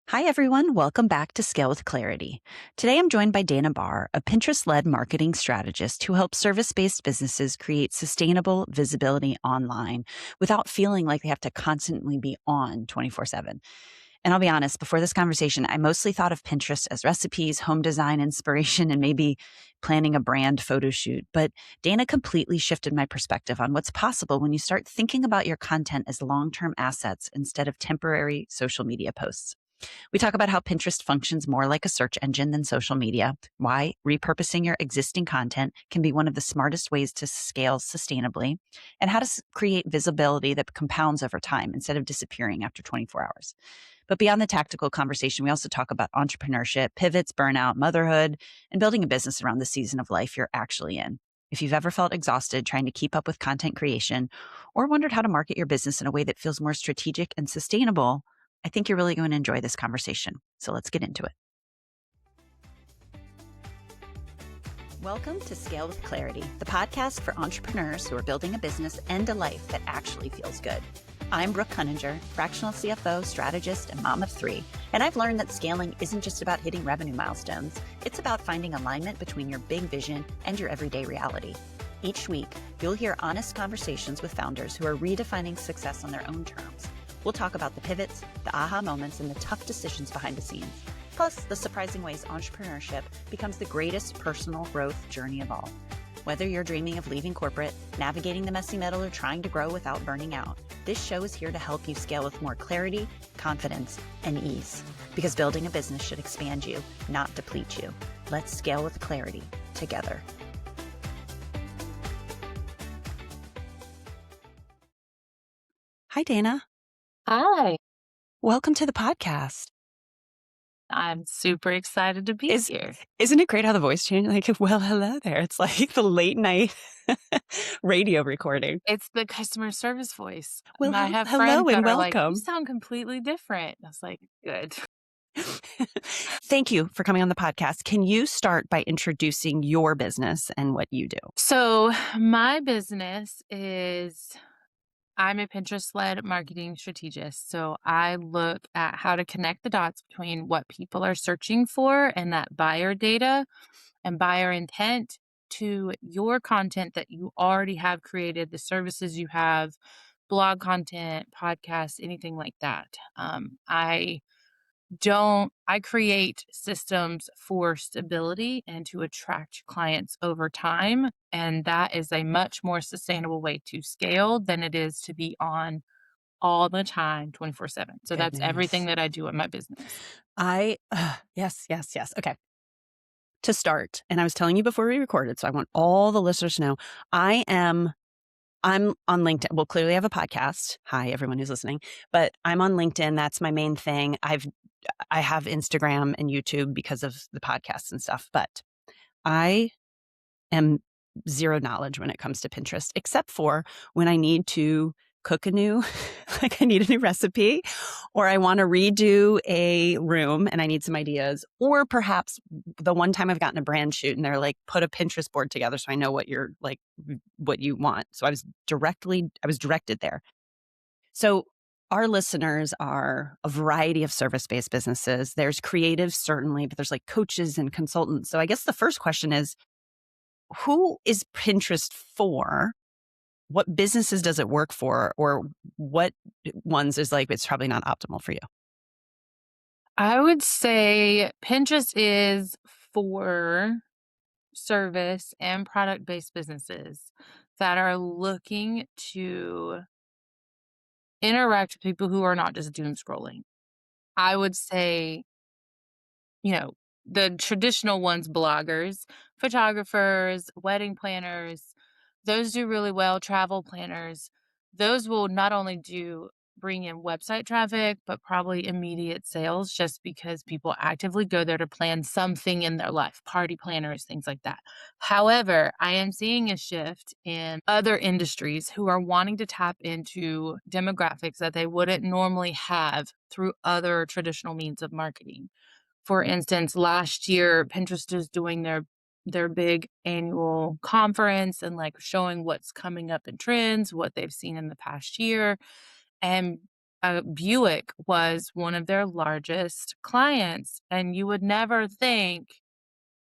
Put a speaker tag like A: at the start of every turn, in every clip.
A: Hi, everyone. Welcome back to Scale with Clarity. Today, I'm joined by Dana Bahr, a Pinterest led marketing strategist who helps service based businesses create sustainable visibility online without feeling like they have to constantly be on 24/7. And I'll be honest, before this conversation, I mostly thought of Pinterest as recipes, home design inspiration, and maybe planning a brand photo shoot. But Dana completely shifted my perspective on what's possible when you start thinking about your content as long term assets instead of temporary social media posts. We talk about how Pinterest functions more like a search engine than social media, why repurposing your existing content can be one of the smartest ways to scale sustainably, and how to create visibility that compounds over time instead of disappearing after 24 hours. But beyond the tactical conversation, we also talk about entrepreneurship, pivots, burnout, motherhood, and building a business around the season of life you're actually in. If you've ever felt exhausted trying to keep up with content creation or wondered how to market your business in a way that feels more strategic and sustainable, I think you're really going to enjoy this conversation. So let's get into it. Welcome to Scale with Clarity, the podcast for entrepreneurs who are building a business and a life that actually feels good. I'm Brooke, fractional CFO, strategist, and mom of three. And I've learned that scaling isn't just about hitting revenue milestones. It's about finding alignment between your big vision and your everyday reality. Each week, you'll hear honest conversations with founders who are redefining success on their own terms. We'll talk about the pivots, the aha moments, and the tough decisions behind the scenes. Plus, the surprising ways entrepreneurship becomes the greatest personal growth journey of all. Whether you're dreaming of leaving corporate, navigating the messy middle, or trying to grow without burning out, this show is here to help you scale with more clarity, confidence, and ease. Because building a business should expand you, not deplete you. Let's scale with clarity together. Hi, Dana.
B: Hi,
A: Welcome to the podcast.
B: I'm super excited to be here.
A: Isn't it great how the voice changed? Like, well, hello there. It's like the late night radio recording.
B: It's the customer service voice.
A: Well,
B: And I have
A: hello
B: friends
A: and
B: that are like, you
A: welcome.
B: sound completely different. I was like, good.
A: Thank you for coming on the podcast. Can you start by introducing your business and what you do?
B: So my business is, I'm a Pinterest-led marketing strategist. So I look at how to connect the dots between what people are searching for and that buyer data and buyer intent to your content that you already have created, the services you have, blog content, podcasts, anything like that. I create systems for stability and to attract clients over time. And that is a much more sustainable way to scale than it is to be on all the time, 24/7. So that's everything that I do in my business.
A: Yes. Okay. To start, and I was telling you before we recorded, so I want all the listeners to know, I'm on LinkedIn. Well, clearly I have a podcast. Hi, everyone who's listening, but I'm on LinkedIn. That's my main thing. I have Instagram and YouTube because of the podcasts and stuff, but I am zero knowledge when it comes to Pinterest, except for when I need to cook like I need a new recipe, or I want to redo a room and I need some ideas, or perhaps the one time I've gotten a brand shoot and they're like, put a Pinterest board together so I know what what you want. So I was directed there. So our listeners are a variety of service-based businesses. There's creatives, certainly, but there's like coaches and consultants. So I guess the first question is, who is Pinterest for? What businesses does it work for? Or what ones is like, it's probably not optimal for you?
B: I would say Pinterest is for service and product-based businesses that are looking to interact with people who are not just doom scrolling. I would say, you know, the traditional ones, bloggers, photographers, wedding planners, those do really well, travel planners. Those will not only bring in website traffic, but probably immediate sales just because people actively go there to plan something in their life, party planners, things like that. However, I am seeing a shift in other industries who are wanting to tap into demographics that they wouldn't normally have through other traditional means of marketing. For instance, last year, Pinterest is doing their big annual conference and like showing what's coming up in trends, what they've seen in the past year. And Buick was one of their largest clients, and you would never think,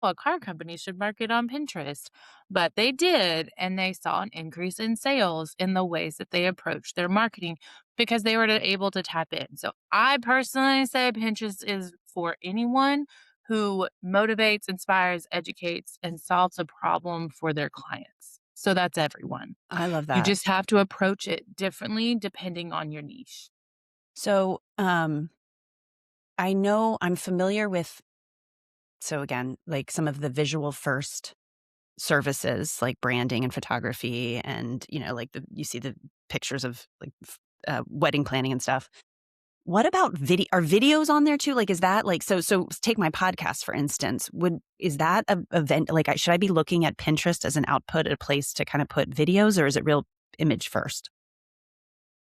B: well, a car company should market on Pinterest, but they did, and they saw an increase in sales in the ways that they approached their marketing because they were able to tap in. So I personally say Pinterest is for anyone who motivates, inspires, educates, and solves a problem for their clients. So that's everyone.
A: I love
B: You
A: that.
B: just have to approach it differently depending on your niche.
A: So, I know I'm familiar with, so again, like some of the visual first services like branding and photography and, like you see the pictures of like wedding planning and stuff. What about video? Are videos on there too? Like, is that like, so take my podcast, for instance, is that a event? Like, should I be looking at Pinterest as an output, a place to kind of put videos, or is it real image first?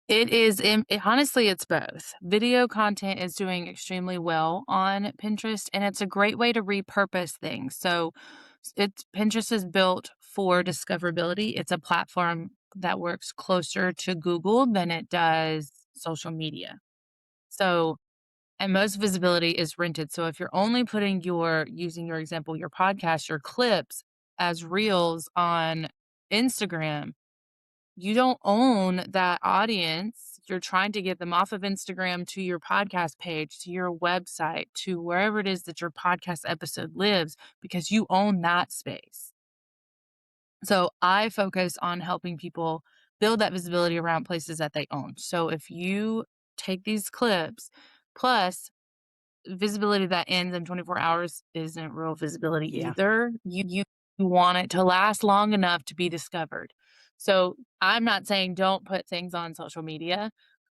B: It is honestly, it's both. Video content is doing extremely well on Pinterest, and it's a great way to repurpose things. So, it's Pinterest is built for discoverability. It's a platform that works closer to Google than it does social media. So, and most visibility is rented. So if you're only putting using your example, your podcast, your clips as reels on Instagram, you don't own that audience. You're trying to get them off of Instagram to your podcast page, to your website, to wherever it is that your podcast episode lives, because you own that space. So I focus on helping people build that visibility around places that they own. So if you take these clips, plus visibility that ends in 24 hours isn't real visibility
A: Yeah.
B: either. You want it to last long enough to be discovered. So, I'm not saying don't put things on social media.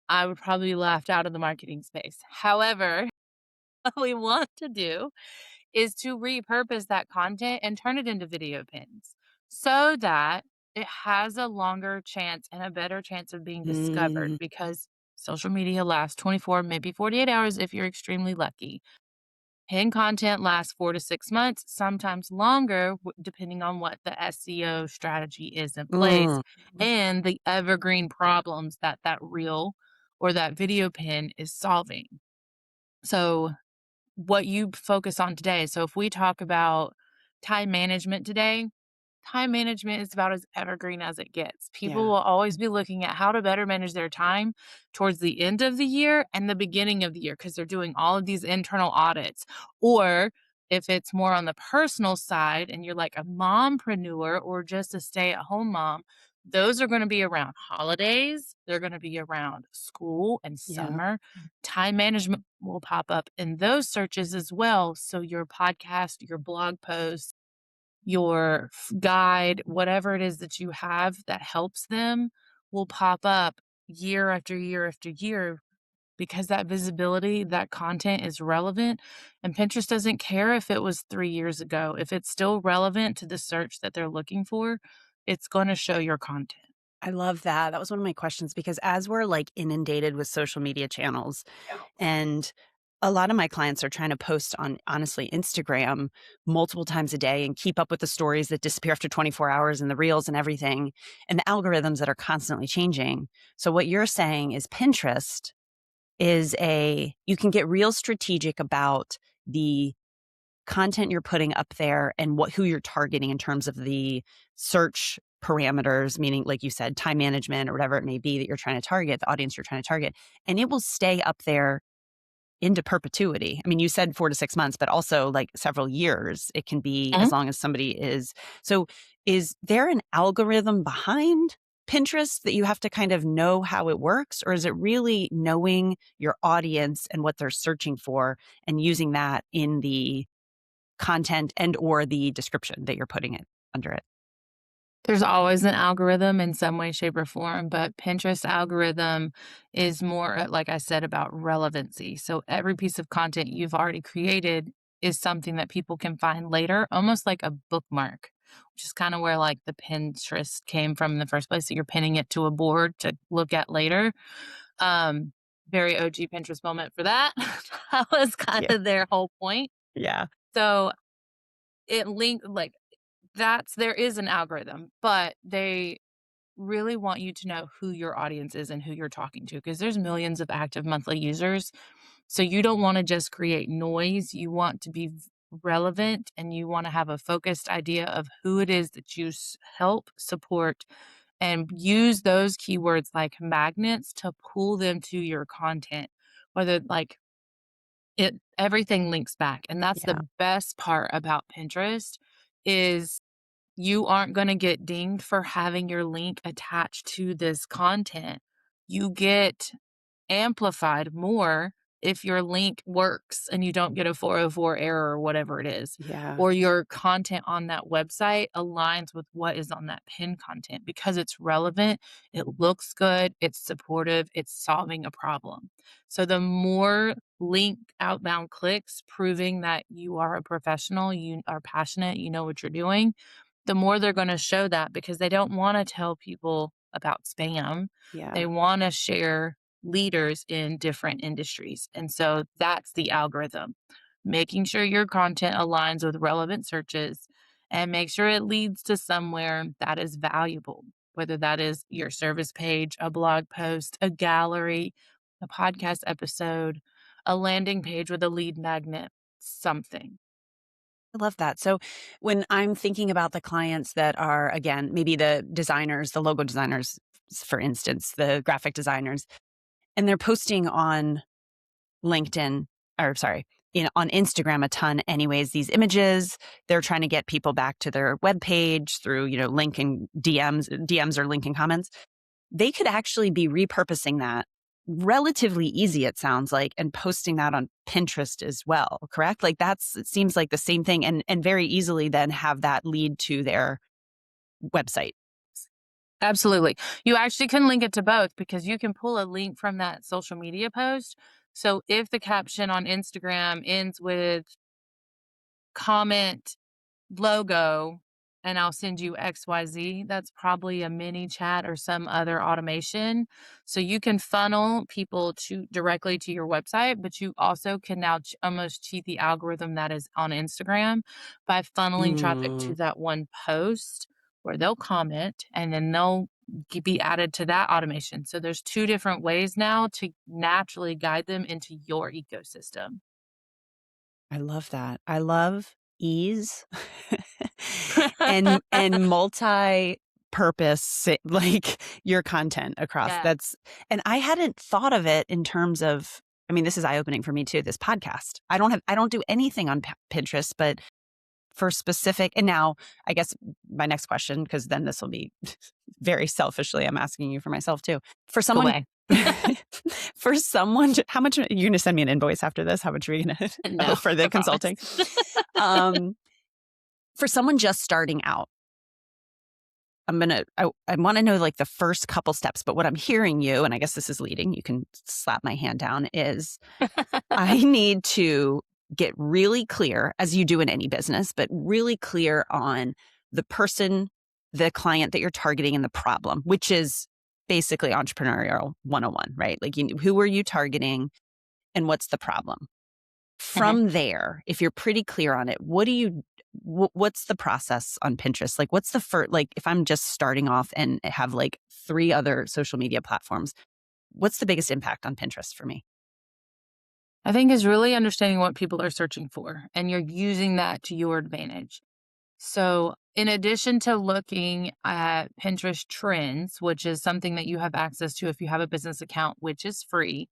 B: I would probably be laughed out of the marketing space. However, what we want to do is to repurpose that content and turn it into video pins so that it has a longer chance and a better chance of being discovered
A: Mm,
B: because social media lasts 24, maybe 48 hours if you're extremely lucky. Pin content lasts 4 to 6 months, sometimes longer, depending on what the SEO strategy is in place
A: mm.
B: and the evergreen problems that that reel or that video pin is solving. So, what you focus on today. So, if we talk about time management today, time management is about as evergreen as it gets. People
A: Yeah.
B: will always be looking at how to better manage their time towards the end of the year and the beginning of the year because they're doing all of these internal audits. Or if it's more on the personal side and you're like a mompreneur or just a stay at home mom, those are going to be around holidays. They're going to be around school and
A: Yeah.
B: summer. Time management will pop up in those searches as well. So your podcast, your blog posts, your guide, whatever it is that you have that helps them will pop up year after year after year because that visibility, that content is relevant. And Pinterest doesn't care if it was 3 years ago. If it's still relevant to the search that they're looking for, it's going to show your content.
A: I love that. That was one of my questions because as we're like inundated with social media channels, and a lot of my clients are trying to post on, honestly, Instagram multiple times a day and keep up with the stories that disappear after 24 hours and the reels and everything and the algorithms that are constantly changing. So what you're saying is Pinterest you can get real strategic about the content you're putting up there and who you're targeting in terms of the search parameters, meaning, like you said, time management or whatever it may be that you're trying to target, the audience you're trying to target, and it will stay up there into perpetuity. I mean, you said 4 to 6 months, but also like several years. It can be as
B: Mhm.
A: long as somebody is. So, is there an algorithm behind Pinterest that you have to kind of know how it works, or is it really knowing your audience and what they're searching for and using that in the content and or the description that you're putting it under it?
B: There's always an algorithm in some way, shape, or form, but Pinterest algorithm is more, like I said, about relevancy. So every piece of content you've already created is something that people can find later, almost like a bookmark, which is kind of where like the Pinterest came from in the first place. That you're pinning it to a board to look at later. Um, Very OG Pinterest moment for that. That was kind
A: Yeah.
B: of their whole point.
A: Yeah.
B: So it linked like there is an algorithm, but really want you to know who your audience is and who you're talking to because there's millions of active monthly users. So you don't want to just create noise. You want to be relevant and you want to have a focused idea of who it is that you help support and use those keywords like magnets to pull them to your content. Whether like it everything links back. And that's
A: Yeah.
B: the best part about Pinterest is you aren't gonna get dinged for having your link attached to this content. You get amplified more if your link works and you don't get a 404 error or whatever it is,
A: Yeah.
B: or your content on that website aligns with what is on that pin content because it's relevant, it looks good, it's supportive, it's solving a problem. So the more link outbound clicks proving that you are a professional, you are passionate, you know what you're doing, the more they're gonna show that because they don't wanna tell people about spam.
A: Yeah.
B: They wanna share leaders in different industries. And so that's the algorithm, making sure your content aligns with relevant searches and make sure it leads to somewhere that is valuable, whether that is your service page, a blog post, a gallery, a podcast episode, a landing page with a lead magnet, something.
A: I love that. So when I'm thinking about the clients that are, again, maybe the designers, the logo designers, for instance, the graphic designers, and they're posting on LinkedIn, or sorry, on Instagram a ton anyways, these images, they're trying to get people back to their webpage through, linking DMs or linking comments. They could actually be repurposing that relatively easy, it sounds like, and posting that on Pinterest as well, correct? Like it seems like the same thing and very easily then have that lead to their website.
B: Absolutely. You actually can link it to both because you can pull a link from that social media post. So if the caption on Instagram ends with comment logo and I'll send you XYZ, that's probably a mini chat or some other automation. So you can funnel people to directly to your website, but you also can now almost cheat the algorithm that is on Instagram by funneling traffic
A: Mm,
B: to that one post where they'll comment and then they'll be added to that automation. So there's two different ways now to naturally guide them into your ecosystem.
A: I love that. I love ease and multi-purpose like your content across.
B: Yeah.
A: And I hadn't thought of it in terms of, I mean, this is eye-opening for me too, this podcast. I don't do anything on Pinterest, but for specific, and now I guess my next question, because then this will be very selfishly, I'm asking you for myself too. For
B: Go
A: someone,
B: away.
A: for someone, how much you're going to send me an invoice after this? How much are you going to
B: No,
A: owe for
B: I
A: the
B: promise.
A: consulting? Um, for someone just starting out, I want to know like the first couple steps, but what I'm hearing you, and I guess this is leading, you can slap my hand down, is I need to get really clear, as you do in any business, but really clear on the person, the client that you're targeting and the problem, which is basically entrepreneurial 101, right? Like, who are you targeting and what's the problem?
B: Mhm.
A: From there, if you're pretty clear on it, what's the process on Pinterest? Like, what's the first, like, if I'm just starting off and have like 3 other social media platforms, what's the biggest impact on Pinterest for me?
B: I think is really understanding what people are searching for, and you're using that to your advantage. So, in addition to looking at Pinterest trends, which is something that you have access to if you have a business account, which is free,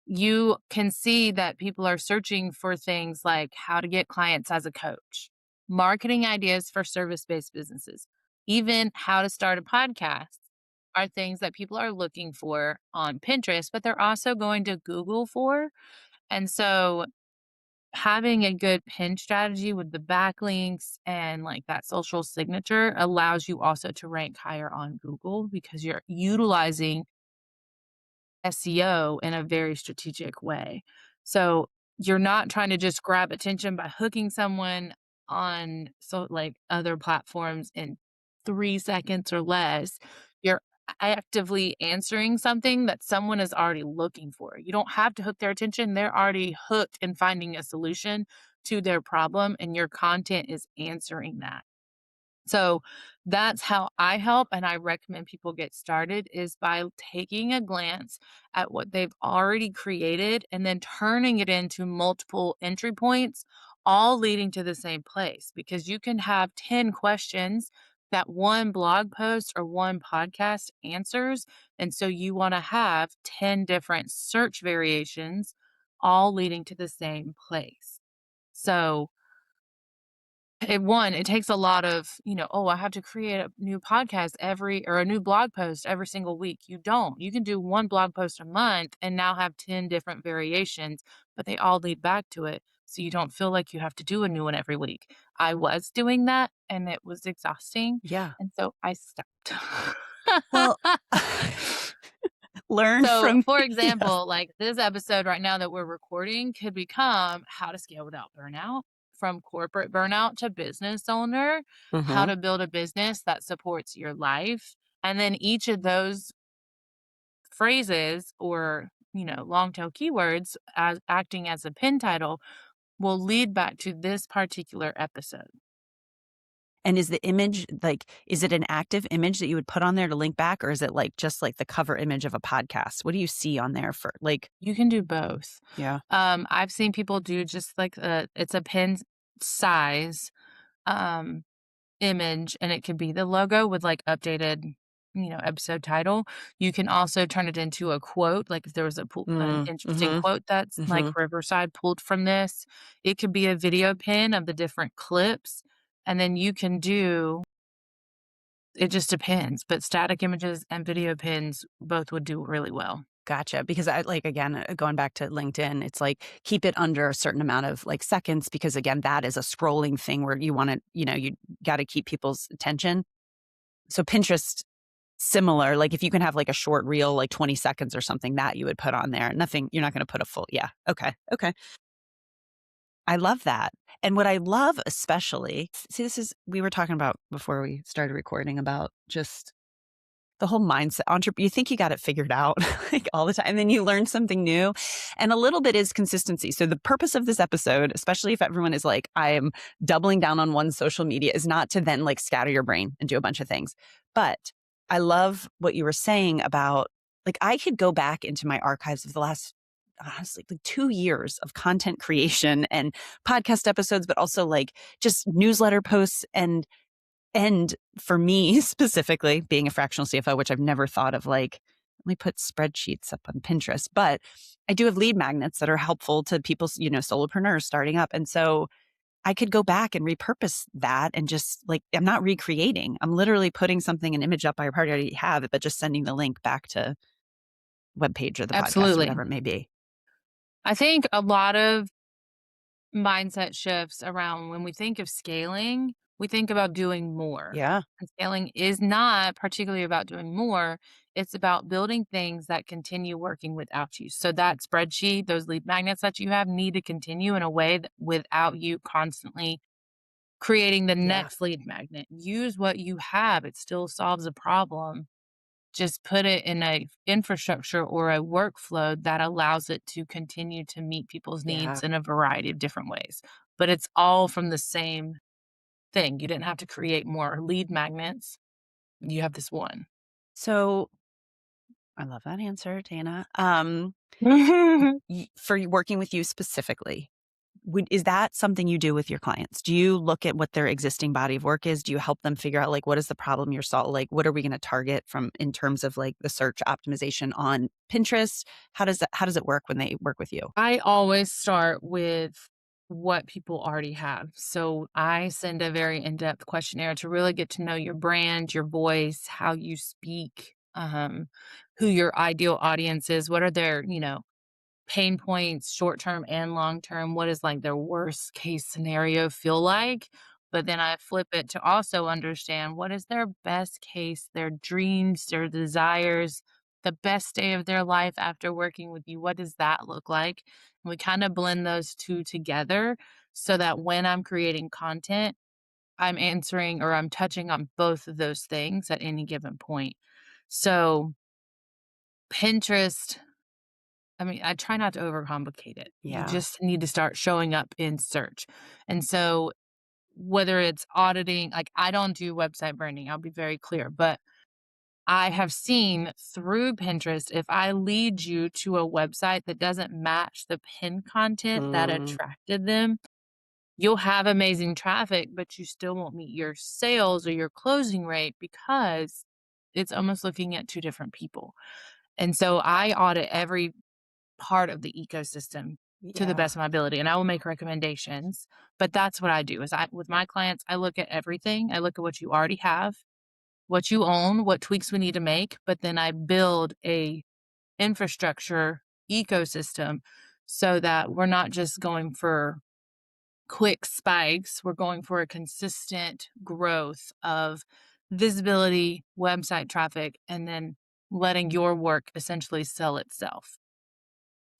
B: you can see that people are searching for things like how to get clients as a coach, marketing ideas for service based businesses, even how to start a podcast are things that people are looking for on Pinterest, but they're also going to Google for. And so having a good pin strategy with the backlinks and like that social signature allows you also to rank higher on Google because you're utilizing SEO in a very strategic way. So you're not trying to just grab attention by hooking someone on like other platforms in 3 seconds or less. You're actively answering something that someone is already looking for. You don't have to hook their attention. They're already hooked in finding a solution to their problem, and your content is answering that. So that's how I help, and I recommend people get started is by taking a glance at what they've already created and then turning it into multiple entry points, all leading to the same place. Because you can have 10 questions that one blog post or one podcast answers. And so you want to have 10 different search variations, all leading to the same place. So it takes a lot of, "Oh, I have to create a new podcast every or a new blog post every single week." You don't. You can do 1 blog post a month and now have 10 different variations, but they all lead back to it, so you don't feel like you have to do a new one every week. I was doing that, and it was exhausting,
A: Yeah.
B: and so I stopped.
A: Well, learn
B: So,
A: from
B: for
A: yes.
B: example, like this episode right now that we're recording could become how to scale without burnout, from corporate burnout to business owner, how
A: Mhm.
B: to build a business that supports your life. And then each of those phrases or, long tail keywords as acting as a pin title will lead back to this particular episode.
A: And is the image like is it an active image that you would put on there to link back, or is it like just like the cover image of a podcast? What do you see on there for like
B: You can do both.
A: yeah.
B: I've seen people do just like it's a pin size. Um, image, and it could be the logo with, like, updated, episode title. You can also turn it into a quote, like, if there was an
A: Mm,
B: interesting
A: mhm,
B: quote that's, like,
A: mhm.
B: Riverside pulled from this. It could be a video pin of the different clips, and then you can do it just depends, but static images and video pins both would do really well.
A: Gotcha, because I like, again, going back to LinkedIn, it's like, keep it under a certain amount of, like, seconds because, again, that is a scrolling thing where you wanna you gotta keep people's attention. So Pinterest, similar, like, if you can have, like, a short reel, like, 20 seconds or something, that you would put on there. Nothing you're not gonna put a full yeah, okay, okay. I love that, and what I love especially see, this is we were talking about before we started recording about just the whole mindset you think you got it figured out, like, all the time, and then you learn something new, and a little bit is consistency. So the purpose of this episode, especially if everyone is like, "I am doubling down on one social media," is not to then, like, scatter your brain and do a bunch of things. But I love what you were saying about like, I could go back into my archives of the last, honestly, like, 2 years of content creation and podcast episodes, but also, like, just newsletter posts and for me, specifically, being a fractional CFO, which I've never thought of, like, let me put spreadsheets up on Pinterest, but I do have lead magnets that are helpful to people, solopreneurs starting up. And so I could go back and repurpose that and just like, I'm not recreating. I'm literally putting something, an image up I already have it, but just sending the link back to webpage or the podcast or
B: Absolutely.
A: whatever it may be.
B: I think a lot of mindset shifts around when we think of scaling, we think about doing more.
A: Yeah.
B: And scaling is not particularly about doing more, it's about building things that continue working without you. So that spreadsheet, those lead magnets that you have need to continue in a way that without you constantly creating the
A: Yeah.
B: next lead magnet. Use what you have, it still solves a problem. Just put it in a infrastructure or a workflow that allows it to continue to meet people's
A: Yeah.
B: needs in a variety of different ways. But it's all from the same thing. You didn't have to create more lead magnets. You have this one.
A: So I love that answer, Dana. For working with you specifically, is that something you do with your clients? Do you look at what their existing body of work is? Do you help them figure out like what is the problem you're solving? Like what are we going to target from in terms of like the search optimization on Pinterest? How does it work when they work with you?
B: I always start with what people already have. So I send a very in-depth questionnaire to really get to know your brand, your voice, how you speak, who your ideal audience is, what are their, pain points, short term and long term. What is like their worst case scenario feel like? But then I flip it to also understand what is their best case, their dreams, their desires, the best day of their life after working with you. What does that look like? And we kind of blend those two together so that when I'm creating content, I'm answering or I'm touching on both of those things at any given point. So, Pinterest, I mean, I try not to overcomplicate it. You
A: Yeah.
B: just need to start showing up in search. And so whether it's auditing, like I don't do website branding, I'll be very clear, but I have seen through Pinterest, if I lead you to a website that doesn't match the pin content that
A: Mm,
B: attracted them, you'll have amazing traffic, but you still won't meet your sales or your closing rate because it's almost looking at two different people. And so I audit every part of the ecosystem to the
A: yeah.
B: best of my ability, and I will make recommendations. But that's what I do is I with my clients, I look at everything. I look at what you already have, what you own, what tweaks we need to make, but then I build a infrastructure ecosystem so that we're not just going for quick spikes. We're going for a consistent growth of visibility, website traffic, and then letting your work essentially sell itself.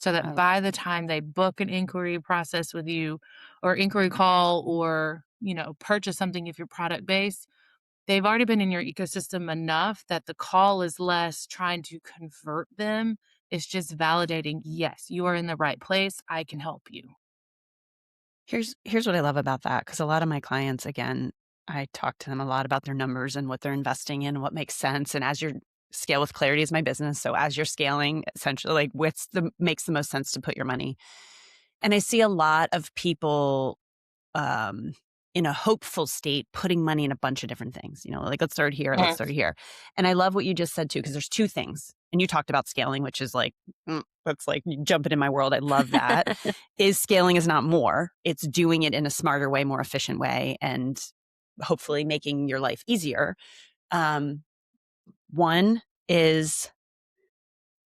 B: So that
A: I
B: by the time they book an inquiry process with you or inquiry call or, purchase something if you're product based, they've already been in your ecosystem enough that the call is less trying to convert them. It's just validating, yes, you are in the right place. I can help you.
A: Here's what I love about that, because a lot of my clients, again, I talk to them a lot about their numbers and what they're investing in and what makes sense, and as you're Scale with Clarity is my business, so as you're scaling, essentially, like, what's the makes the most sense to put your money? And I see a lot of people um, in a hopeful state, putting money in a bunch of different things, like, let's start here, let's
B: Mhm.
A: start here. And I love what you just said too, because there's two things. And you talked about scaling, which is like, that's like jumping in my world. I love that. Is scaling is not more, it's doing it in a smarter way, more efficient way, and hopefully making your life easier. Um, one is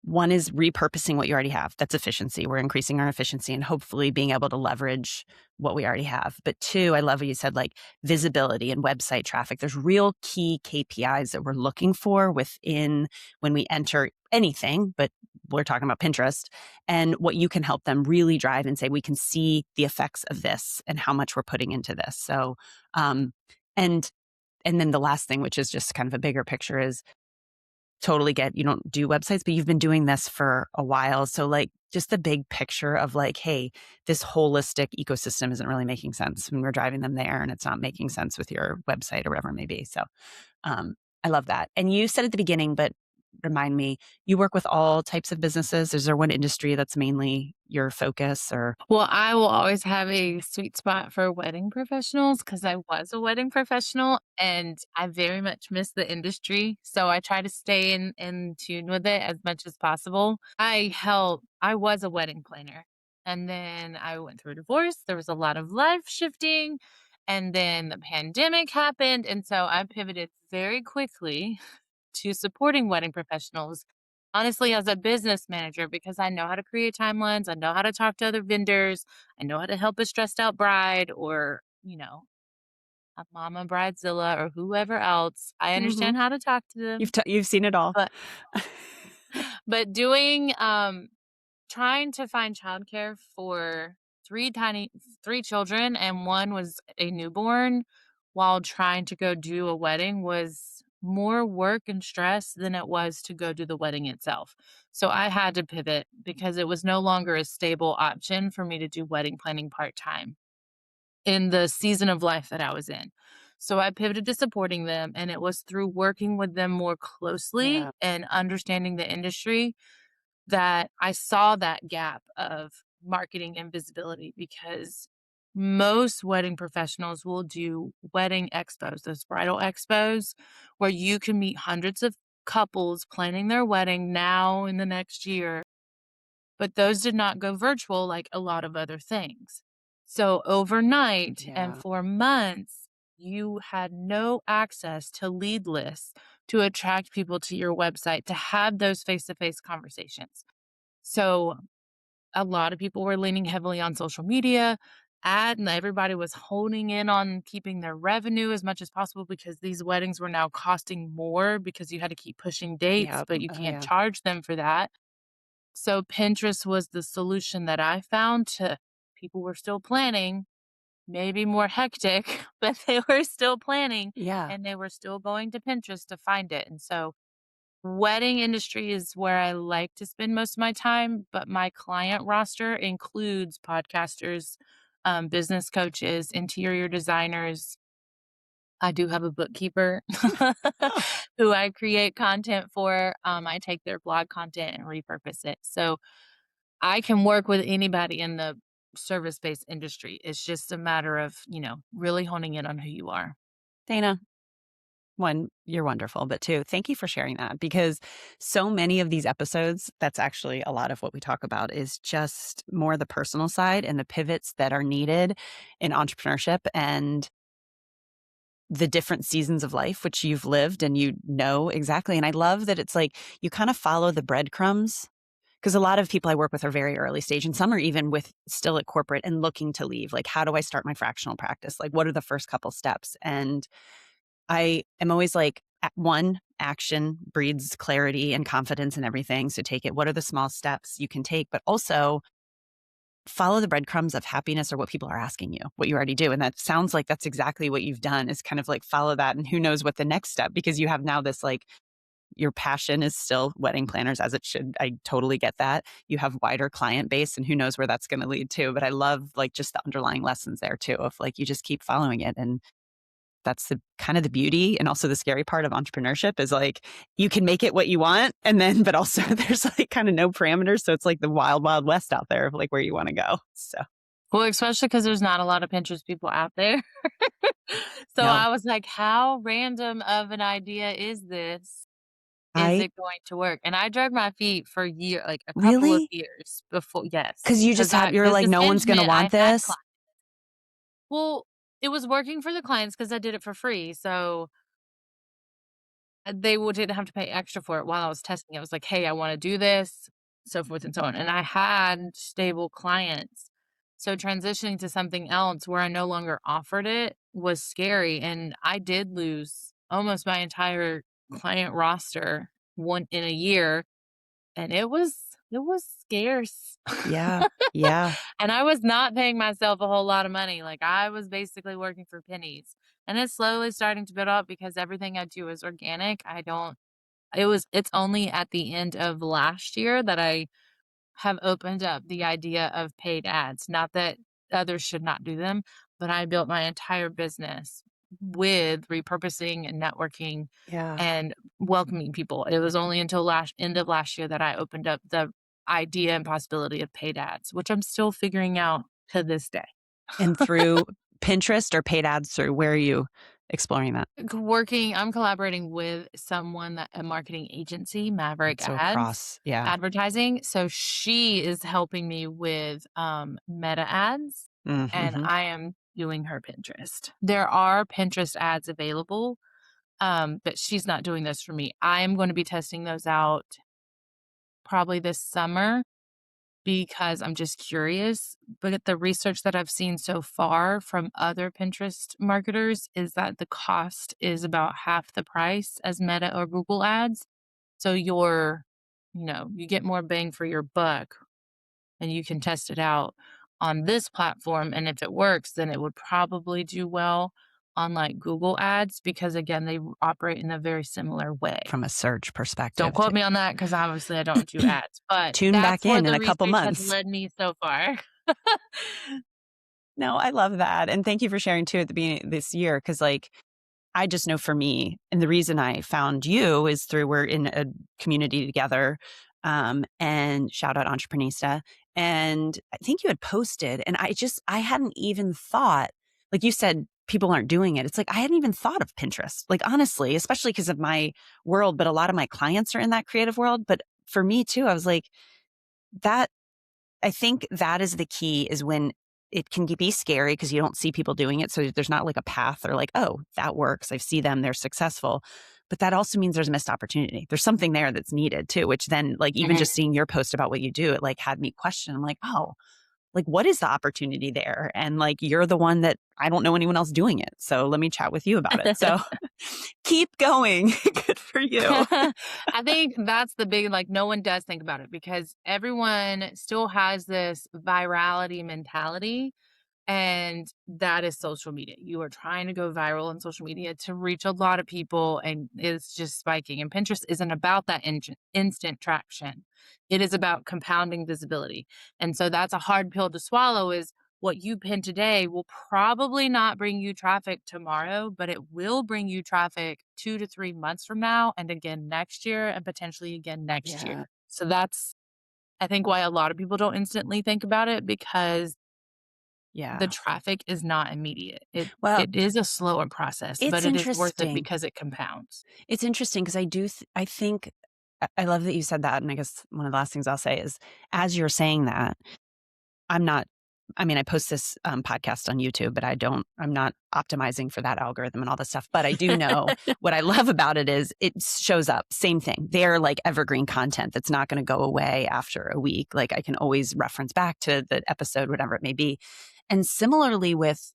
A: one is repurposing what you already have. That's efficiency. We're increasing our efficiency and hopefully being able to leverage what we already have. But two, I love what you said, like visibility and website traffic. There's real key KPIs that we're looking for within when we enter anything, but we're talking about Pinterest and what you can help them really drive and say, we can see the effects of this and how much we're putting into this. So, um, and, and then the last thing, which is just kind of a bigger picture, is totally get you don't do websites, but you've been doing this for a while. So, like, just the big picture of like, hey, this holistic ecosystem isn't really making sense when we're driving them there and it's not making sense with your website or whatever it may be. So, um, I love that. And you said at the beginning, but remind me, you work with all types of businesses. Is there one industry that's mainly your focus or?
B: Well, I will always have a sweet spot for wedding professionals because I was a wedding professional and I very much miss the industry. So I try to stay in tune with it as much as possible. I was a wedding planner and then I went through a divorce. There was a lot of life shifting and then the pandemic happened. And so I pivoted very quickly to supporting wedding professionals, honestly, as a business manager, because I know how to create timelines, I know how to talk to other vendors, I know how to help a stressed out bride or, a mama bridezilla or whoever else. I
A: Mhm.
B: understand how to talk to them.
A: You've seen it all.
B: But but doing trying to find childcare for 3 children, and one was a newborn, while trying to go do a wedding was more work and stress than it was to go do the wedding itself. So I had to pivot because it was no longer a stable option for me to do wedding planning part-time in the season of life that I was in. So I pivoted to supporting them, and it was through working with them more closely
A: Yeah.
B: and understanding the industry that I saw that gap of marketing and visibility because most wedding professionals will do wedding expos, those bridal expos, where you can meet hundreds of couples planning their wedding now in the next year, but those did not go virtual like a lot of other things. So overnight and
A: Yeah.
B: for months, you had no access to lead lists to attract people to your website to have those face to face conversations. So a lot of people were leaning heavily on social media, and everybody was honing in on keeping their revenue as much as possible because these weddings were now costing more because you had to keep pushing dates,
A: Yeah.
B: but you
A: Oh,
B: can't
A: yeah.
B: charge them for that. So Pinterest was the solution that I found to people were still planning, maybe more hectic, but they were still planning
A: Yeah.
B: and they were still going to Pinterest to find it. And so wedding industry is where I like to spend most of my time, but my client roster includes podcasters, business coaches, interior designers. I do have a bookkeeper
A: Oh,
B: who I create content for. I take their blog content and repurpose it. So I can work with anybody in the service-based industry. It's just a matter of, really honing in on who you are.
A: Dana, one, you're wonderful, but two, thank you for sharing that because so many of these episodes, that's actually a lot of what we talk about is just more the personal side and the pivots that are needed in entrepreneurship and the different seasons of life, which you've lived and you know exactly. And I love that it's like you kind of follow the breadcrumbs because a lot of people I work with are very early stage and some are even with still at corporate and looking to leave. Like, how do I start my fractional practice? Like, what are the first couple steps? And I am always like, one, action breeds clarity and confidence and everything. So take it. What are the small steps you can take? But also follow the breadcrumbs of happiness or what people are asking you, what you already do. And that sounds like that's exactly what you've done is kind of like follow that. And who knows what the next step, because you have now this like, your passion is still wedding planners as it should. I totally get that. You have wider client base and who knows where that's going to lead to. But I love like just the underlying lessons there too of like you just keep following it. And that's the kind of the beauty and also the scary part of entrepreneurship is like you can make it what you want and then but also there's like kind of no parameters. So it's like the wild, wild west out there of like where you want to go. So
B: Well, especially because there's not a lot of Pinterest people out there. So
A: no,
B: I was like, how random of an idea is this? Is
A: I
B: it going to work? And I dragged my feet for like a couple of
A: really,
B: years before, yes,
A: because you just
B: because
A: had, you're
B: because
A: like,
B: this
A: no
B: hinge
A: one's going to
B: meant
A: want
B: I had
A: this.
B: clients. Well, it was working for the clients because I did it for free. So they didn't have to pay extra for it while I was testing it. I was like, "Hey, I wanna do this," so forth and so on, and I had stable clients. So transitioning to something else where I no longer offered it was scary, and I did lose almost my entire client roster one in a year, and it was scarce.
A: Yeah. Yeah.
B: And I was not paying myself a whole lot of money, like, I was basically working for pennies, and it's slowly starting to build up because everything I do is organic. I don't it's only at the end of last year that I have opened up the idea of paid ads, not that others should not do them, but I built my entire business with repurposing and networking
A: Yeah.
B: and welcoming people. It was only until last end of last year that I opened up the idea and possibility of paid ads, which I'm still figuring out to this day.
A: And through Pinterest or paid ads or where are you exploring that?
B: I'm collaborating with someone that a marketing agency, Maverick
A: So
B: Ads
A: across. Yeah.
B: Advertising. So she is helping me with meta ads and
A: Mm-hmm.
B: I am doing her Pinterest. There are Pinterest ads available, but she's not doing those for me. I am going to be testing those out probably this summer because I'm just curious. But the research that I've seen so far from other Pinterest marketers is that the cost is about half the price as Meta or Google ads. So you get more bang for your buck and you can test it out on this platform. And if it works, then it would probably do well on like Google ads because again, they operate in a very similar way.
A: From a search
B: Don't
A: perspective
B: quote
A: too.
B: me on that because obviously I don't do ads, but
A: Tune
B: that's
A: back
B: where
A: in
B: the
A: a couple
B: research has
A: months.
B: led me so far.
A: No, I love that. And thank you for sharing too at the beginning of this year. Cause like I just know for me, and the reason I found you is through we're in a community together. And shout out Entreprenista. And I think you had posted, and I hadn't even thought, like you said, people aren't doing it. It's like I hadn't even thought of Pinterest, like honestly, especially because of my world, but a lot of my clients are in that creative world. But for me too, I was like, that I think that is the key is when it can be scary because you don't see people doing it. So there's not like a path or like, oh, that works. I see them, they're successful. But that also means there's a missed opportunity. There's something there that's needed too, which then like even
B: Mhm.
A: just seeing your post about what you do, it like had me question. I'm like, oh, like what is the opportunity there? And like you're the one that I don't know anyone else doing it. So let me chat with you about it. So keep going. Good for you.
B: I think that's the big like, no one does think about it because everyone still has this virality mentality, and that is social media. You are trying to go viral on social media to reach a lot of people, and it's just spiking. And Pinterest isn't about that instant traction. It is about compounding visibility. And so that's a hard pill to swallow is what you pin today will probably not bring you traffic tomorrow, but it will bring you traffic 2 to 3 months from now and again next year and potentially again next
A: Yeah.
B: year. So that's, I think, why a lot of people don't instantly think about it, because the
A: Yeah.
B: traffic is not immediate. It
A: Well,
B: it is a slower process,
A: it's
B: but it is worth it
A: interesting.
B: because it compounds.
A: It's interesting because I think I love that you said that, and I guess one of the last things I'll say is, as you're saying that, I'm not I mean, I post this, podcast on YouTube, but I'm not optimizing for that algorithm and all this stuff, but I do know what I love about it is it shows up, same thing. They're like evergreen content that's not gonna go away after a week, like, I can always reference back to the episode, whatever it may be. And similarly with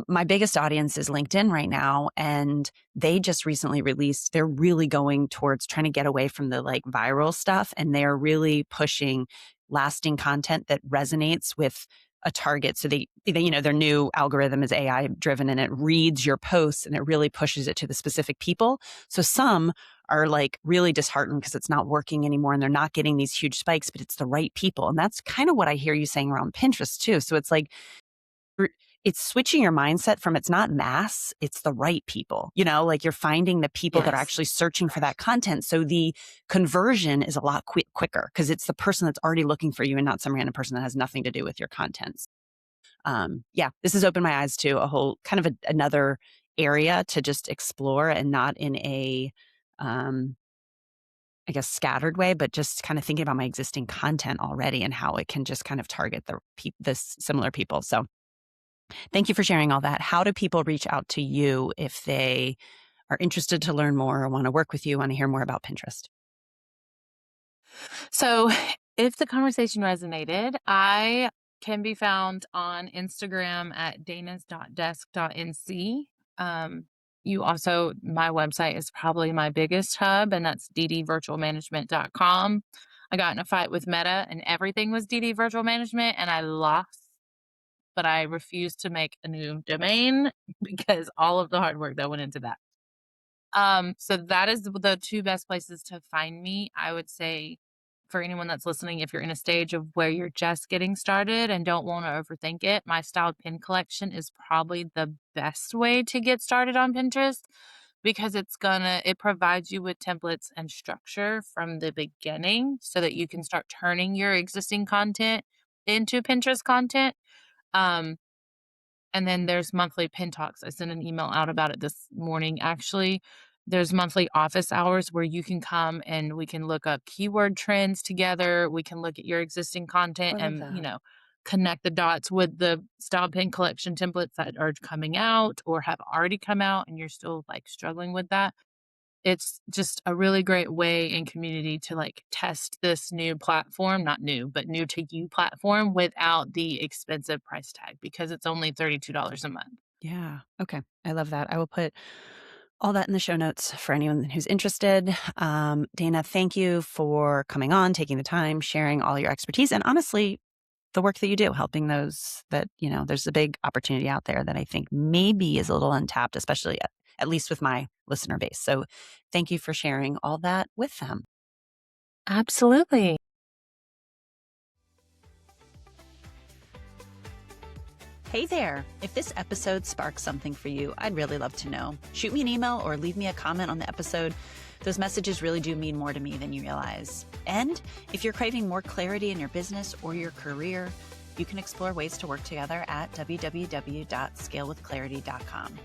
A: my biggest audience is LinkedIn right now, and they just recently released, they're really going towards trying to get away from the like viral stuff, and they're really pushing lasting content that resonates with a target. So their new algorithm is AI driven, and it reads your posts and it really pushes it to the specific people. So some are like really disheartened because it's not working anymore and they're not getting these huge spikes, but it's the right people. And that's kind of what I hear you saying around Pinterest too. So it's like, r- it's switching your mindset from it's not mass, it's the right people. Like you're finding the people that are
B: Yes.
A: actually searching for that content. So the conversion is a lot quicker because it's the person that's already looking for you and not some random person that has nothing to do with your content. Yeah, this has opened my eyes to a whole kind of another area to just explore, and not in a, um, I guess, scattered way, but just kind of thinking about my existing content already and how it can just kind of target the similar people. So thank you for sharing all that. How do people reach out to you if they are interested to learn more or want to work with you, want to hear more about Pinterest?
B: So, if the conversation resonated, I can be found on Instagram at danas.desk.nc. Um, my website is probably my biggest hub, and that's ddvirtualmanagement.com. I got in a fight with Meta, and everything was DD Virtual Management, and I lost, but I refused to make a new domain because all of the hard work that went into that. So that is the two best places to find me. I would say for anyone that's listening, if you're in a stage of where you're just getting started and don't want to overthink it, my styled pin collection is probably the best way to get started on Pinterest, because it provides you with templates and structure from the beginning so that you can start turning your existing content into Pinterest content. Um, and then there's monthly pin talks. I sent an email out about it this morning, actually. There's monthly office hours where you can come and we can look up keyword trends together. We can look at your existing
A: Oh,
B: content
A: I love
B: and,
A: that.
B: connect the dots with the style pin collection templates that are coming out or have already come out and you're still like struggling with that. It's just a really great way in community to like test this new platform, not new, but new to you platform without the expensive price tag because it's only $32 a month.
A: Yeah. Okay. I love that. I will put all that in the show notes for anyone who's interested. Dana, thank you for coming on, taking the time, sharing all your expertise, and honestly, the work that you do, helping those that, there's a big opportunity out there that I think maybe is a little untapped, especially at least with my listener base. So thank you for sharing all that with them.
B: Absolutely.
A: Hey there. If this episode sparks something for you, I'd really love to know. Shoot me an email or leave me a comment on the episode. Those messages really do mean more to me than you realize. And if you're craving more clarity in your business or your career, you can explore ways to work together at www.scalewithclarity.com.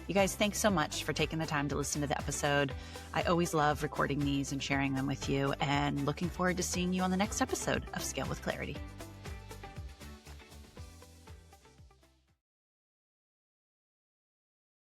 A: You guys, thanks so much for taking the time to listen to the episode. I always love recording these and sharing them with you, and looking forward to seeing you on the next episode of Scale with Clarity.